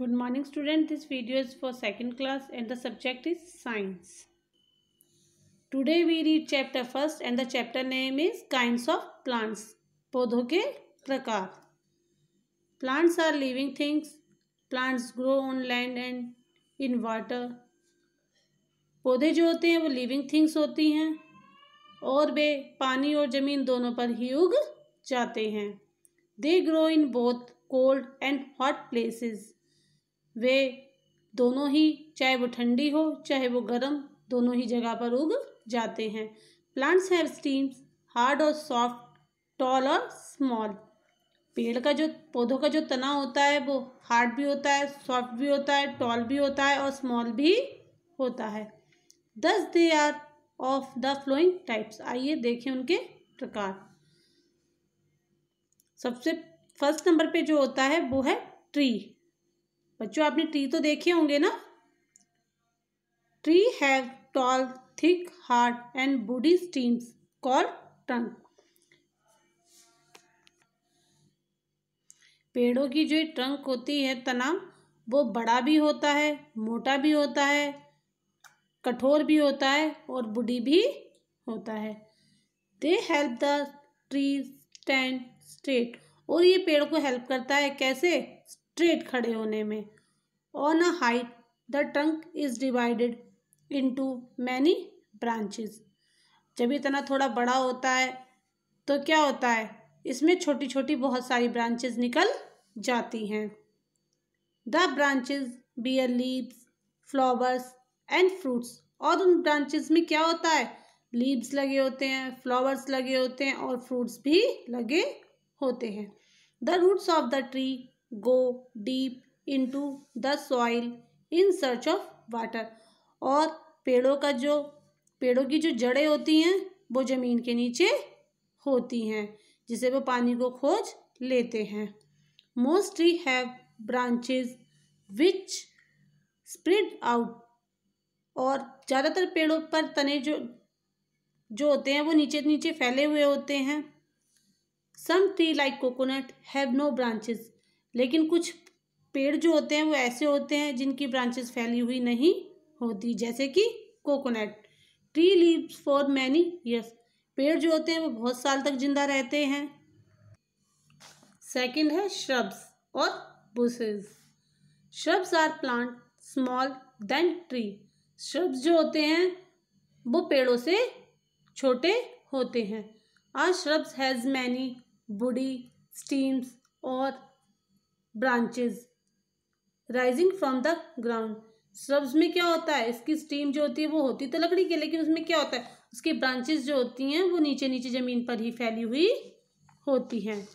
Good morning student, this video is for second class and the subject is science. Today we read chapter first and the chapter name is kinds of plants. पौधों के प्रकार. Plants are living things. Plants grow on land and in water. पौधे जो होते हैं वो living things होती हैं और वे पानी और ज़मीन दोनों पर ही उग जाते हैं. They grow in both cold and hot places. वे दोनों ही, चाहे वो ठंडी हो चाहे वो गर्म, दोनों ही जगह पर उग जाते हैं. प्लांट्स हैव स्टीम्स, हार्ड और सॉफ्ट, टॉल और स्मॉल. पेड़ का जो, पौधों का जो तना होता है वो हार्ड भी होता है, सॉफ्ट भी होता है, टॉल भी होता है और स्मॉल भी होता है. Thus they are of the following types. आइए देखें उनके प्रकार. सबसे फर्स्ट नंबर पे जो होता है वो है ट्री. बच्चों आपने ट्री तो देखे होंगे ना. Tree have tall, thick, hard and woody stems called trunk. पेड़ों की जो ट्रंक होती है, तना, वो बड़ा भी होता है, मोटा भी होता है, कठोर भी होता है और वुडी भी होता है. They help the tree stand straight. और ये पेड़ को हेल्प करता है कैसे? स्ट्रेट खड़े होने में. On a height the trunk is divided into many branches. जब ये तना थोड़ा बड़ा होता है तो क्या होता है, इसमें छोटी छोटी बहुत सारी ब्रांचेस निकल जाती हैं. The branches bear leaves, flowers and fruits. और उन ब्रांचेस में क्या होता है? लीव्स लगे होते हैं, फ्लावर्स लगे होते हैं और फ्रूट्स भी लगे होते हैं. The roots of the tree go deep into the soil in search of water. और पेड़ों की जो जड़ें होती हैं वो ज़मीन के नीचे होती हैं, जिसे वो पानी को खोज लेते हैं. Most tree have branches which spread out. और ज़्यादातर पेड़ों पर तने जो होते हैं वो नीचे नीचे फैले हुए होते हैं. Some tree like coconut have no branches. लेकिन कुछ पेड़ जो होते हैं वो ऐसे होते हैं जिनकी ब्रांचेस फैली हुई नहीं होती, जैसे कि coconut. Tree leaves for many years. पेड़ जो होते हैं वो बहुत साल तक जिंदा रहते हैं. सेकंड है श्रब्स और bushes. Shrubs are plant small than tree. Shrubs जो होते हैं वो पेड़ों से छोटे होते हैं. Are shrubs has many woody stems और branches rising from the ground. Shrubs में क्या होता है, इसकी स्टीम जो होती है वो होती तो लकड़ी की, लेकिन उसमें क्या होता है, उसकी ब्रांचेस जो होती हैं वो नीचे नीचे ज़मीन पर ही फैली हुई होती हैं.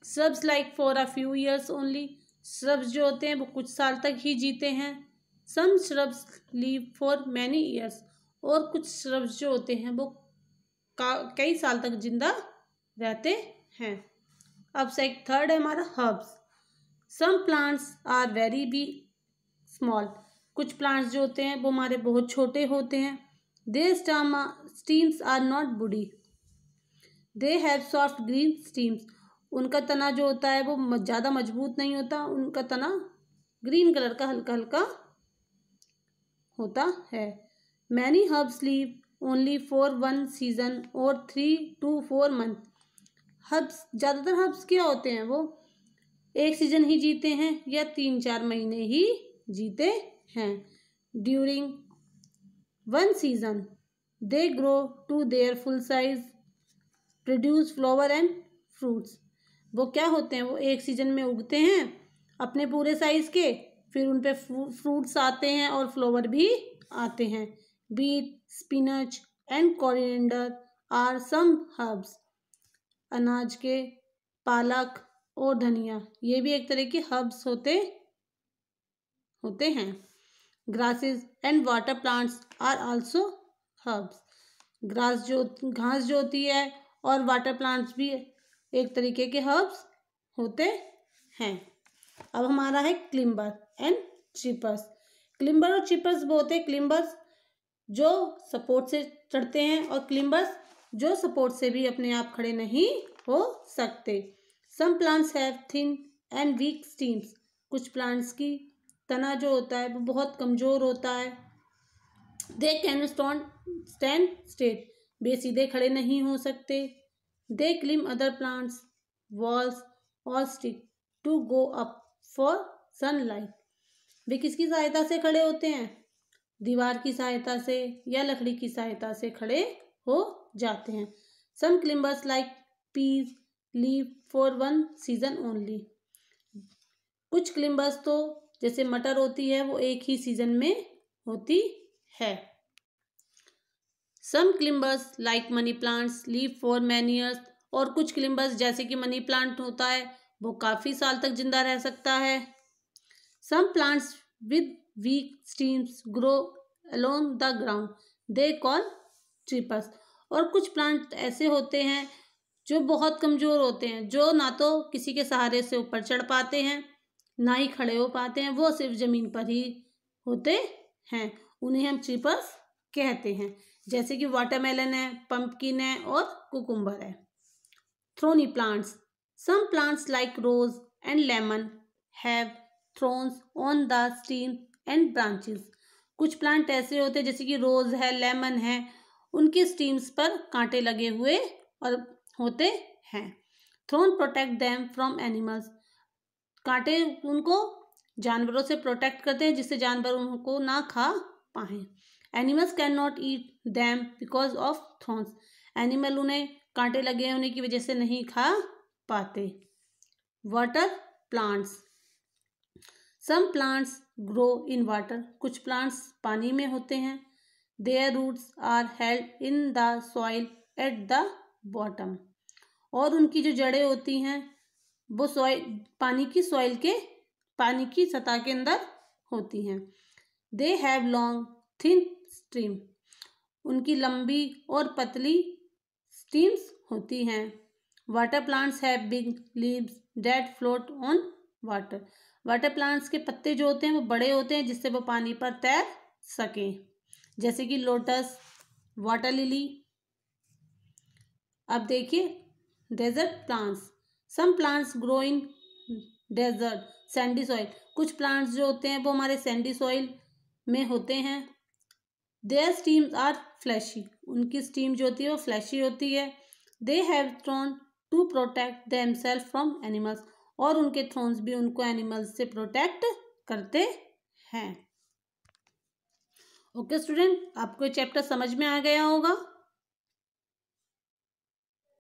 Shrubs like for a few years only. Shrubs जो होते हैं वो कुछ साल तक ही जीते हैं. Some shrubs live for many years. और कुछ श्रब्स जो होते हैं वो कई साल तक जिंदा रहते हैं. अब थर्ड है हमारा herbs. Some plants are very be small. कुछ प्लांट्स जो होते हैं वो हमारे बहुत छोटे होते हैं. They stems are not woody. They have soft green stems. उनका तना जो होता है वो ज़्यादा मजबूत नहीं होता, उनका तना ग्रीन कलर का हल्का हल्का होता है. Many herbs leave only for one season और 3 to 4 month. हर्ब्स, ज़्यादातर हर्ब्स क्या होते हैं, वो एक सीजन ही जीते हैं या 3-4 महीने ही जीते हैं. During one season they grow to their full size, produce flower and fruits. वो क्या होते हैं, वो एक सीजन में उगते हैं अपने पूरे साइज के, फिर उन पे फ्रूट्स आते हैं और फ्लावर भी आते हैं. Beet, spinach and coriander are some herbs. अनाज के पालक और धनिया, ये भी एक तरह के हर्ब्स होते हैं. Grasses and water plants are also herbs. घास जो होती है और वाटर प्लांट्स भी एक तरीके के हर्ब्स होते हैं. अब हमारा है क्लिम्बर एंड चिपर्स. क्लिम्बर और चिपर्स वो होते हैं, क्लिम्बर्स जो सपोर्ट से चढ़ते हैं और क्लिम्बर्स जो सपोर्ट से भी अपने आप खड़े नहीं हो सकते. Some plants have thin and weak stems. कुछ प्लांट्स की तना जो होता है वो बहुत कमज़ोर होता है। दे कैन स्टैंड स्ट्रेट, वे सीधे खड़े नहीं हो सकते। They climb other plants walls और stick to go up for sunlight, वे किसकी सहायता से खड़े होते हैं? दीवार की सहायता से या लकड़ी की सहायता से खड़े हो जाते हैं। Some climbers like peas live for one season only, कुछ क्लिम्बर्स तो जैसे मटर होती है वो एक ही सीजन में होती है। Some climbers like money plants live for many years, और कुछ क्लिम्बर्स जैसे कि मनी प्लांट होता है वो काफ़ी साल तक जिंदा रह सकता है। Some plants with weak stems grow along the ground, they call creepers, और कुछ प्लांट ऐसे होते हैं जो बहुत कमज़ोर होते हैं, जो ना तो किसी के सहारे से ऊपर चढ़ पाते हैं ना ही खड़े हो पाते हैं, वो सिर्फ ज़मीन पर ही होते हैं, उन्हें हम ट्रिपर्स कहते हैं। जैसे कि वाटरमेलन है, पंपकिन है और कुकुम्बर है। Thorny plants, some plants like rose and lemon have thorns on the stem and branches, कुछ प्लांट ऐसे होते हैं जैसे कि रोज है, लेमन है, उनके स्टीम्स पर कांटे लगे हुए और होते हैं। Thorn protect them from animals, कांटे उनको जानवरों से प्रोटेक्ट करते हैं जिससे जानवर उनको ना खा पाए। Animals can not eat them because of thorns, animal उन्हें कांटे लगे होने की वजह से नहीं खा पाते। Water plants, some plants grow in water, कुछ प्लांट्स पानी में होते हैं। Their roots are held in the soil at the bottom, और उनकी जो जड़ें होती हैं वो पानी की सतह के अंदर होती हैं। They have long thin stream, उनकी लंबी और पतली स्टीम्स होती हैं। Water plants have big leaves that float on water, water plants के पत्ते जो होते हैं वो बड़े होते हैं जिससे वो पानी पर तैर सकें, जैसे कि लोटस, वाटर लिली। अब देखिए desert plants, some plants grow in desert sandy soil, कुछ प्लांट्स जो होते हैं वो हमारे सैंडी सॉइल में होते हैं। देयर स्टीम्स आर फ्लैशी, उनकी स्टीम जो होती है वो फ्लैशी होती है। They have thorn to protect themselves from animals, और उनके थ्रोन्स भी उनको एनिमल्स से प्रोटेक्ट करते हैं। ओके स्टूडेंट, आपको ये चैप्टर समझ में आ गया होगा।